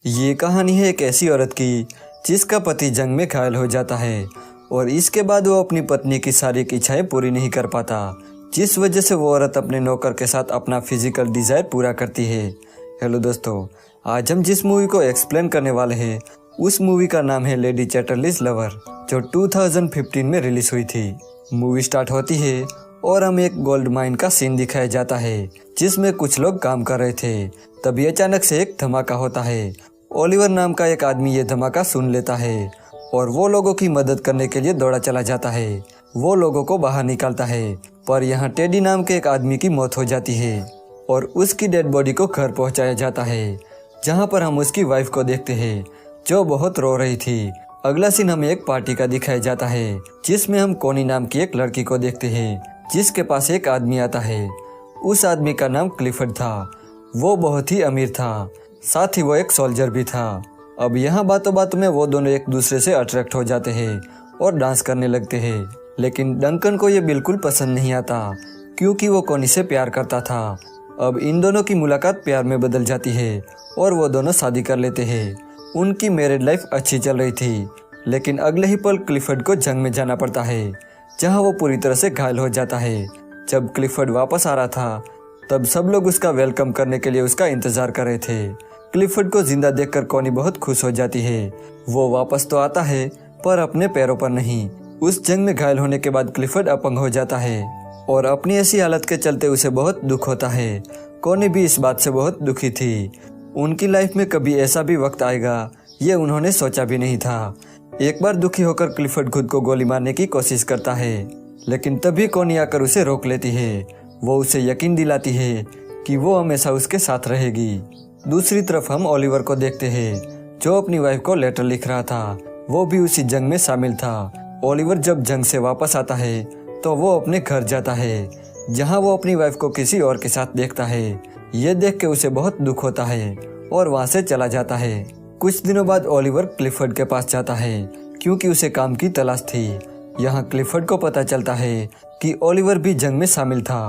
ये कहानी है एक ऐसी औरत की जिसका पति जंग में घायल हो जाता है और इसके बाद वो अपनी पत्नी की सारी इच्छाएं पूरी नहीं कर पाता, जिस वजह से वो औरत अपने नौकर के साथ अपना फिजिकल डिज़ायर पूरा करती है। हेलो दोस्तों, आज हम जिस मूवी को एक्सप्लेन करने वाले हैं उस मूवी का नाम है लेडी चैटरलीज लवर, जो 2015 में रिलीज हुई थी। मूवी स्टार्ट होती है और हमें एक गोल्ड माइन का सीन दिखाया जाता है जिसमें कुछ लोग काम कर रहे थे। तभी अचानक से एक धमाका होता है। ओलिवर नाम का एक आदमी ये धमाका सुन लेता है और वो लोगों की मदद करने के लिए दौड़ा चला जाता है। वो लोगों को बाहर निकालता है, पर यहाँ टेडी नाम के एक आदमी की मौत हो जाती है और उसकी डेड बॉडी को घर पहुँचाया जाता है, जहाँ पर हम उसकी वाइफ को देखते हैं जो बहुत रो रही थी। अगला सीन हमें एक पार्टी का दिखाया जाता है जिसमें हम कोनी नाम की एक लड़की को देखते हैं जिसके पास एक आदमी आता है। उस आदमी का नाम क्लिफर्ड था। वो बहुत ही अमीर था, साथ ही वो एक सोल्जर भी था। अब यहाँ बातों बातों में वो दोनों एक दूसरे से अट्रैक्ट हो जाते हैं और डांस करने लगते हैं, लेकिन डंकन को ये बिल्कुल पसंद नहीं आता क्योंकि वो कोनी से प्यार करता था। अब इन दोनों की मुलाकात प्यार में बदल जाती है और वो दोनों शादी कर लेते हैं। उनकी मैरिड लाइफ अच्छी चल रही थी, लेकिन अगले ही पल क्लिफर्ड को जंग में जाना पड़ता है, जहाँ वो पूरी तरह से घायल हो जाता है। जब क्लिफर्ड वापस आ रहा था तब सब लोग उसका वेलकम करने के लिए उसका इंतजार कर रहे थे। क्लिफर्ड को जिंदा देखकर कोनी बहुत खुश हो जाती है। वो वापस तो आता है पर अपने पैरों पर नहीं। उस जंग में घायल होने के बाद क्लिफर्ड अपंग हो जाता है और अपनी ऐसी हालत के चलते उसे बहुत दुख होता है। कोनी भी इस बात से बहुत दुखी थी। उनकी लाइफ में कभी ऐसा भी वक्त आएगा ये उन्होंने सोचा भी नहीं था। एक बार दुखी होकर क्लिफर्ड खुद को गोली मारने की कोशिश करता है, लेकिन तभी कोनी आकर उसे रोक लेती है। वो उसे यकीन दिलाती है कि वो हमेशा उसके साथ रहेगी। दूसरी तरफ हम ओलिवर को देखते हैं जो अपनी वाइफ को लेटर लिख रहा था। वो भी उसी जंग में शामिल था। ओलिवर जब जंग से वापस आता है तो वो अपने घर जाता है, जहाँ वो अपनी वाइफ को किसी और के साथ देखता है। ये देख के उसे बहुत दुख होता है और वहाँ से चला जाता है। कुछ दिनों बाद ओलिवर क्लिफर्ड के पास जाता है क्योंकि उसे काम की तलाश थी। यहाँ क्लिफर्ड को पता चलता है कि ओलिवर भी जंग में शामिल था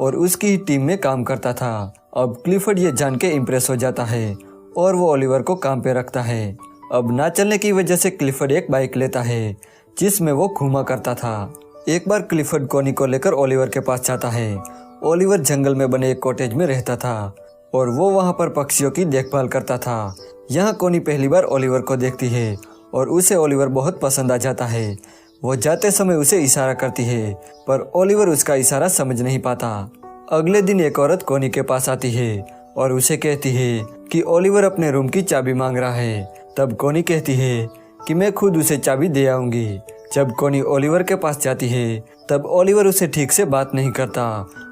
और उसकी ही टीम में काम करता था। अब क्लिफर्ड ये जान के इम्प्रेस हो जाता है और वो ओलिवर को काम पे रखता है। अब ना चलने की वजह से क्लिफर्ड एक बाइक लेता है जिसमें वो घूमा करता था। एक बार क्लिफर्ड कोनी को लेकर ओलिवर के पास जाता है। ओलिवर जंगल में बने एक कॉटेज में रहता था और वो वहाँ पर पक्षियों की देखभाल करता था। यहाँ कोनी पहली बार ओलिवर को देखती है और उसे ओलिवर बहुत पसंद आ जाता है। वो जाते समय उसे इशारा करती है पर ओलिवर उसका इशारा समझ नहीं पाता। अगले दिन एक औरत कोनी के पास आती है और उसे कहती है कि ओलिवर अपने रूम की चाबी मांग रहा है। तब कोनी कहती है कि मैं खुद उसे चाबी दे आऊंगी। जब कोनी ओलिवर के पास जाती है तब ओलिवर उसे ठीक से बात नहीं करता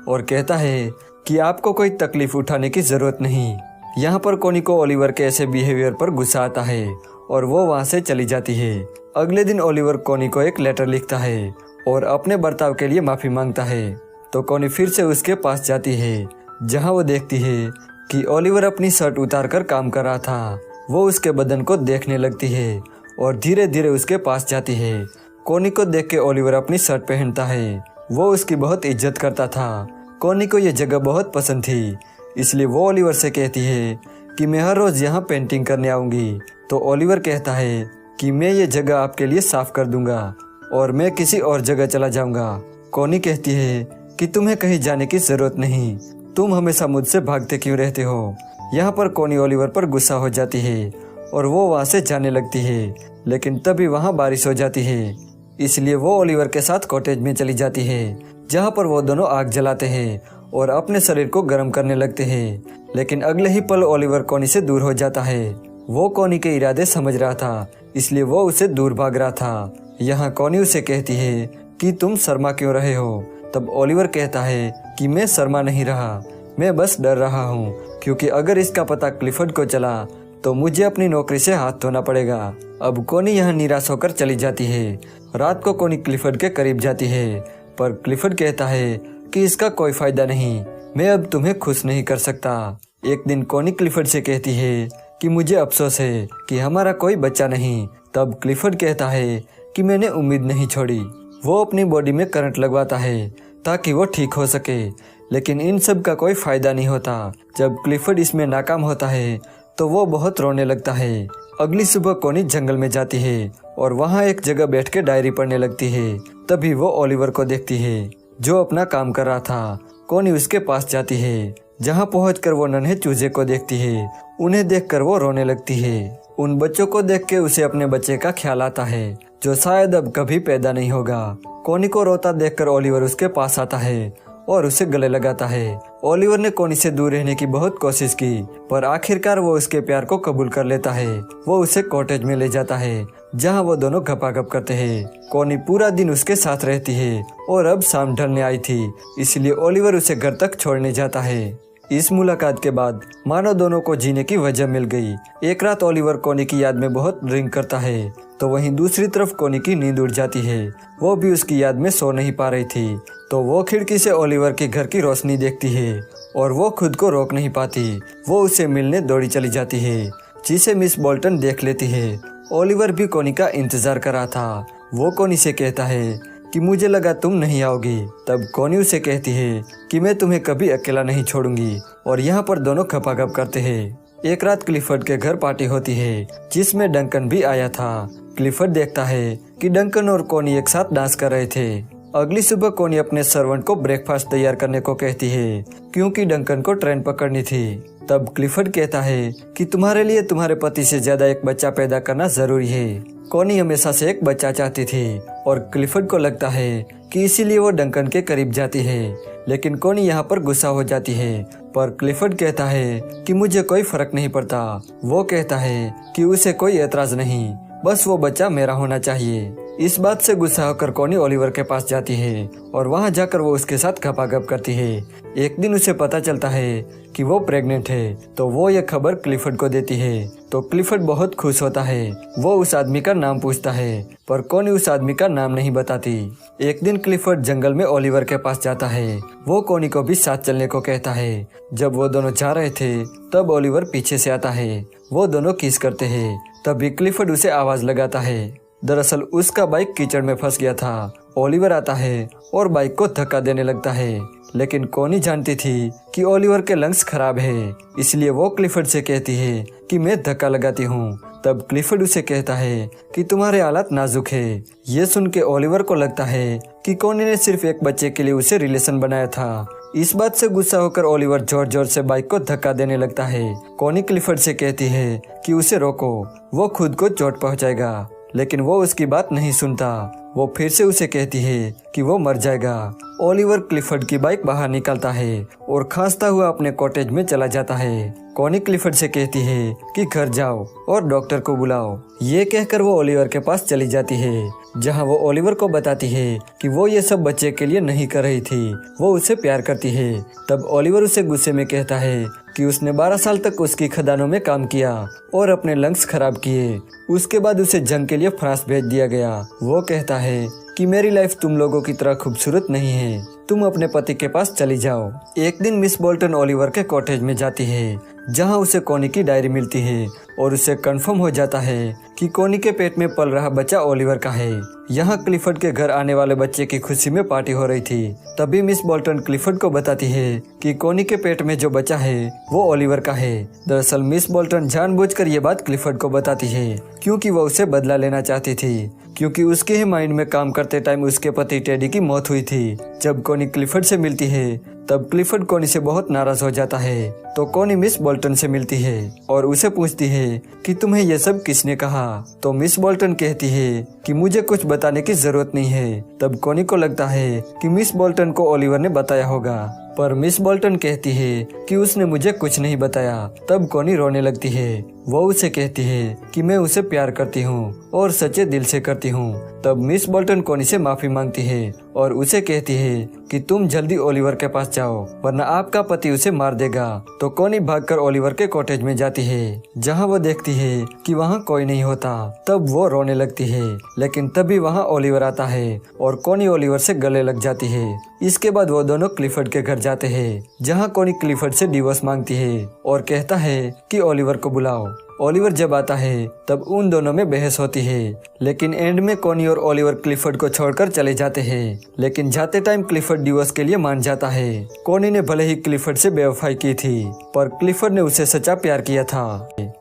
और कहता है कि आपको कोई तकलीफ उठाने की जरूरत नहीं। यहाँ पर कोनी को ओलिवर के ऐसे बिहेवियर पर गुस्सा आता है और वो वहाँ से चली जाती है। अगले दिन ओलिवर कोनी को एक लेटर लिखता है और अपने बर्ताव के लिए माफ़ी मांगता है। तो कोनी फिर से उसके पास जाती है, जहाँ वो देखती है कि ओलिवर अपनी शर्ट उतार कर काम कर रहा था। वो उसके बदन को देखने लगती है और धीरे धीरे उसके पास जाती है। कोनी को देख के ओलिवर अपनी शर्ट पहनता है। वो उसकी बहुत इज्जत करता था। कोनी को ये जगह बहुत पसंद थी, इसलिए वो ओलिवर से कहती है कि मैं हर रोज़ यहाँ पेंटिंग करने आऊँगी। तो ओलिवर कहता है कि मैं ये जगह आपके लिए साफ कर दूंगा और मैं किसी और जगह चला जाऊंगा। कोनी कहती है कि तुम्हें कहीं जाने की जरूरत नहीं, तुम हमेशा मुझसे भागते क्यों रहते हो। यहाँ पर कोनी ओलिवर पर गुस्सा हो जाती है और वो वहाँ से जाने लगती है, लेकिन तभी वहाँ बारिश हो जाती है, इसलिए वो ओलिवर के साथ कॉटेज में चली जाती है, जहाँ पर वो दोनों आग जलाते हैं और अपने शरीर को गर्म करने लगते हैं। लेकिन अगले ही पल ओलिवर कोनी से दूर हो जाता है। वो कोनी के इरादे समझ रहा था, इसलिए वो उसे दूर भाग रहा था। यहाँ कोनी उसे कहती है कि तुम शर्मा क्यों रहे हो। तब ओलिवर कहता है कि मैं शर्मा नहीं रहा, मैं बस डर रहा हूँ क्योंकि अगर इसका पता क्लिफर्ड को चला तो मुझे अपनी नौकरी से हाथ धोना पड़ेगा। अब कोनी यहाँ निराश होकर चली जाती है। रात को कोनी क्लिफर्ड के करीब जाती है, पर क्लिफर्ड कहता है कि इसका कोई फायदा नहीं, मैं अब तुम्हें खुश नहीं कर सकता। एक दिन कोनी क्लिफर्ड से कहती है कि मुझे अफसोस है कि हमारा कोई बच्चा नहीं। तब क्लिफर्ड कहता है कि मैंने उम्मीद नहीं छोड़ी। वो अपनी बॉडी में करंट लगवाता है ताकि वो ठीक हो सके, लेकिन इन सब का कोई फायदा नहीं होता। जब क्लिफर्ड इसमें नाकाम होता है तो वो बहुत रोने लगता है। अगली सुबह कोनी जंगल में जाती है और वहाँ एक जगह बैठ के डायरी पढ़ने लगती है। तभी वो ओलिवर को देखती है जो अपना काम कर रहा था। कोनी उसके पास जाती है, जहाँ पहुंचकर वो नन्हे चूजे को देखती है। उन्हें देखकर वो रोने लगती है। उन बच्चों को देख के उसे अपने बच्चे का ख्याल आता है जो शायद अब कभी पैदा नहीं होगा। कोनी को रोता देखकर ओलिवर उसके पास आता है और उसे गले लगाता है। ओलिवर ने कोनी से दूर रहने की बहुत कोशिश की, पर आखिरकार वो उसके प्यार को कबूल कर लेता है। वो उसे कॉटेज में ले जाता है जहाँ वो दोनों गपागप करते हैं। कोनी पूरा दिन उसके साथ रहती है और अब शाम ढलने आई थी, इसलिए ओलिवर उसे घर तक छोड़ने जाता है। इस मुलाकात के बाद मानो दोनों को जीने की वजह मिल गई। एक रात ओलिवर कोनी की याद में बहुत ड्रिंक करता है, तो वहीं दूसरी तरफ कोनी की नींद उड़ जाती है। वो भी उसकी याद में सो नहीं पा रही थी, तो वो खिड़की से ओलिवर के घर की रोशनी देखती है और वो खुद को रोक नहीं पाती। वो उसे मिलने दौड़ी चली जाती है, जिसे मिस बोल्टन देख लेती है। ओलिवर भी कोनी का इंतजार कर रहा था। वो कोनी से कहता है कि मुझे लगा तुम नहीं आओगी। तब कोनी उसे कहती है कि मैं तुम्हें कभी अकेला नहीं छोड़ूंगी, और यहाँ पर दोनों खपाखप करते हैं। एक रात क्लिफर्ड के घर पार्टी होती है, जिसमें डंकन भी आया था। क्लिफर्ड देखता है कि डंकन और कोनी एक साथ डांस कर रहे थे। अगली सुबह कोनी अपने सर्वेंट को ब्रेकफास्ट तैयार करने को कहती है, क्योंकि डंकन को ट्रेन पकड़नी थी। तब क्लिफर्ड कहता है कि तुम्हारे लिए तुम्हारे पति से ज्यादा एक बच्चा पैदा करना जरूरी है। कोनी हमेशा से एक बच्चा चाहती थी और क्लिफर्ड को लगता है कि इसीलिए वो डंकन के करीब जाती है। लेकिन कोनी यहाँ पर गुस्सा हो जाती है, पर क्लिफर्ड कहता है कि मुझे कोई फर्क नहीं पड़ता। वो कहता है कि उसे कोई एतराज नहीं, बस वो बच्चा मेरा होना चाहिए। इस बात से गुस्सा होकर कोनी ओलिवर के पास जाती है और वहाँ जाकर वो उसके साथ खपाखप करती है। एक दिन उसे पता चलता है कि वो प्रेग्नेंट है, तो वो ये खबर क्लिफर्ड को देती है। तो क्लिफर्ड बहुत खुश होता है। वो उस आदमी का नाम पूछता है, पर कोनी उस आदमी का नाम नहीं बताती। एक दिन क्लिफर्ड जंगल में ओलिवर के पास जाता है। वो कोनी को भी साथ चलने को कहता है। जब वो दोनों जा रहे थे, तब ओलिवर पीछे से आता है। वो दोनों किस करते हैं। तभी क्लिफर्ड उसे आवाज लगाता है। दरअसल उसका बाइक कीचड़ में फंस गया था। ओलिवर आता है और बाइक को धक्का देने लगता है, लेकिन कोनी जानती थी कि ओलिवर के लंग्स खराब है, इसलिए वो क्लिफर्ड से कहती है कि मैं धक्का लगाती हूँ। तब क्लिफर्ड उसे कहता है कि तुम्हारे हालात नाजुक है। ये सुन के ओलिवर को लगता है कि कोनी ने सिर्फ एक बच्चे के लिए उसे रिलेशन बनाया था। इस बात से गुस्सा होकर ओलिवर जोर जोर से बाइक को धक्का देने लगता है। कोनी क्लिफर्ड से कहती है कि उसे रोको, वो खुद को चोट पहुंचाएगा, लेकिन वो उसकी बात नहीं सुनता। वो फिर से उसे कहती है कि वो मर जाएगा। ओलिवर क्लिफर्ड की बाइक बाहर निकालता है और खांसता हुआ अपने कॉटेज में चला जाता है। कोनी क्लिफर्ड से कहती है कि घर जाओ और डॉक्टर को बुलाओ। ये कहकर वो ओलिवर के पास चली जाती है, जहां वो ओलिवर को बताती है कि वो ये सब बच्चे के लिए नहीं कर रही थी, वो उसे प्यार करती है। तब ओलिवर उसे गुस्से में कहता है कि उसने 12 साल तक उसकी खदानों में काम किया और अपने लंग्स खराब किए। उसके बाद उसे जंग के लिए फ्रांस भेज दिया गया। वो कहता है कि मेरी लाइफ तुम लोगों की तरह खूबसूरत नहीं है, तुम अपने पति के पास चली जाओ। एक दिन मिस बोल्टन ओलिवर के कॉटेज में जाती है, जहां उसे कोनी की डायरी मिलती है और उसे कंफर्म हो जाता है कि कोनी के पेट में पल रहा बच्चा ओलिवर का है। यहाँ क्लिफर्ड के घर आने वाले बच्चे की खुशी में पार्टी हो रही थी। तभी मिस बोल्टन क्लिफर्ड को बताती है कि कोनी के पेट में जो बच्चा है वो ओलिवर का है। दरअसल मिस बोल्टन जानबूझकर ये बात क्लिफर्ड को बताती है, क्योंकि वो उसे बदला लेना चाहती थी, क्योंकि उसके ही माइंड में काम करते टाइम उसके पति टेडी की मौत हुई थी। जब कोनी क्लिफर्ड से मिलती है, तब क्लिफर्ड कोनी से बहुत नाराज हो जाता है। तो कोनी मिस बोल्टन से मिलती है और उसे पूछती है कि तुम्हें यह सब किसने कहा। तो मिस बोल्टन कहती है कि मुझे कुछ बताने की जरूरत नहीं है। तब कोनी को लगता है कि मिस बोल्टन को ओलिवर ने बताया होगा, पर मिस बोल्टन कहती है कि उसने मुझे कुछ नहीं बताया। तब कोनी रोने लगती है। वो उसे कहती है कि मैं उसे प्यार करती हूँ और सच्चे दिल से करती हूँ। तब मिस बोल्टन कोनी से माफी मांगती है और उसे कहती है कि तुम जल्दी ओलिवर के पास जाओ, वरना आपका पति उसे मार देगा। तो कोनी भागकर ओलिवर के कॉटेज में जाती है, जहाँ वो देखती है कि वहाँ कोई नहीं होता। तब वो रोने लगती है, लेकिन तभी वहाँ ओलिवर आता है और कोनी ओलिवर से गले लग जाती है। इसके बाद वो दोनों क्लिफर्ड के घर जाते हैं, जहाँ कोनी क्लिफर्ड से डिवोर्स मांगती है और कहता है कि ओलिवर को बुलाओ। ओलिवर जब आता है तब उन दोनों में बहस होती है, लेकिन एंड में कॉनी और ओलिवर क्लिफर्ड को छोड़कर चले जाते हैं। लेकिन जाते टाइम क्लिफर्ड डिवोर्स के लिए मान जाता है। कॉनी ने भले ही क्लिफर्ड से बेवफाई की थी, पर क्लिफर्ड ने उससे सच्चा प्यार किया था।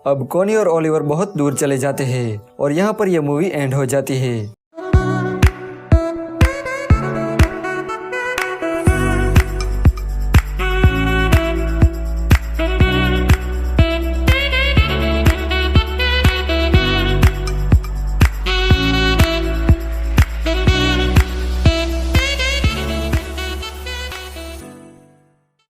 अब कॉनी और ओलिवर बहुत दूर चले जाते हैं और यहाँ पर यह मूवी एंड हो जाती है।